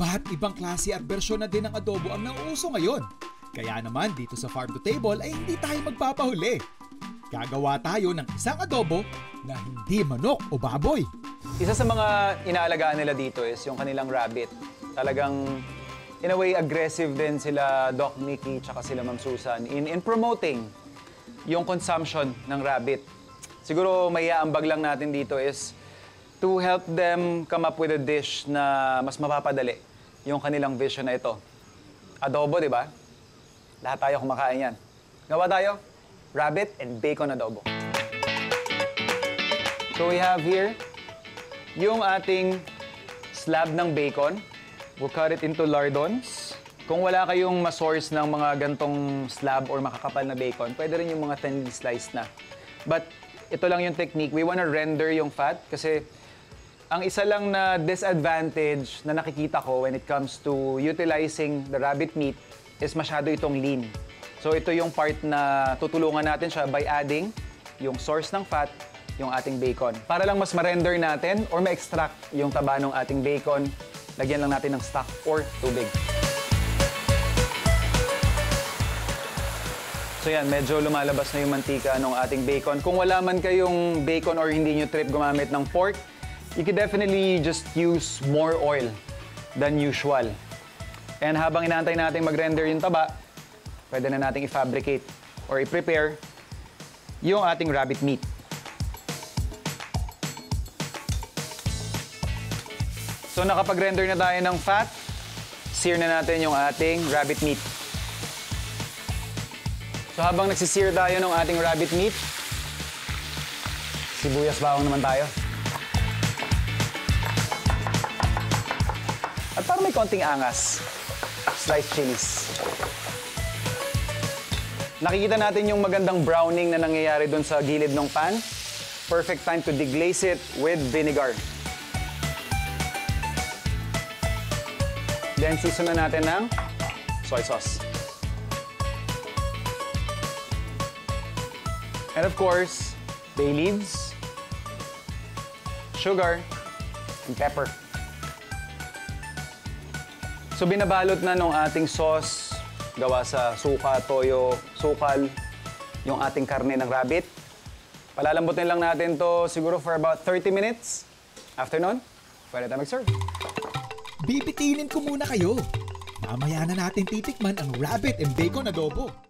Iba't ibang klase at bersyon na din ng adobo ang nauuso ngayon. Kaya naman dito sa Farm to Table ay hindi tayo magpapahuli. Gagawa tayo ng isang adobo na hindi manok o baboy. Isa sa mga inaalagaan nila dito is yung kanilang rabbit. Talagang, in a way, aggressive din sila Doc Mickey tsaka sila Ma'am Susan in promoting yung consumption ng rabbit. Siguro may aambag lang natin dito is to help them come up with a dish na mas mapapadali yung kanilang vision na ito. Adobo, di ba? Lahat tayo kumakain yan. Gawa tayo, rabbit and bacon adobo. So we have here yung ating slab ng bacon. We'll cut it into lardons. Kung wala kayong ma-source ng mga gantong slab or makakapal na bacon, pwede rin yung mga thinly sliced na. But ito lang yung technique. We wanna render yung fat kasi ang isa lang na disadvantage na nakikita ko when it comes to utilizing the rabbit meat is masyado itong lean. So ito yung part na tutulungan natin siya by adding yung source ng fat, yung ating bacon. Para lang mas ma-render natin or ma-extract yung taba ng ating bacon, lagyan lang natin ng stock or tubig. So yan, medyo lumalabas na yung mantika ng ating bacon. Kung wala man kayong bacon or hindi nyo trip gumamit ng pork, you could definitely just use more oil than usual. And habang inaantay natin mag-render yung taba, pwede na natin i-fabricate or i-prepare yung ating rabbit meat. So nakapag-render na tayo ng fat, sear na natin yung ating rabbit meat. So habang nagsisear tayo ng ating rabbit meat, sibuyas bawang naman tayo. At parang may konting angas, sliced chilies. Nakikita natin yung magandang browning na nangyayari doon sa gilid ng pan. Perfect time to deglaze it with vinegar. Then season na natin ng soy sauce. And of course, bay leaves, sugar, and pepper. So binabalot na nung ating sauce, gawa sa suka, toyo, sukal, yung ating karne ng rabbit. Palalambutin lang natin to siguro for about 30 minutes. After nun, pwede tayo mag-serve. Bibitinin ko muna kayo. Mamaya na natin titikman ang rabbit and bacon adobo.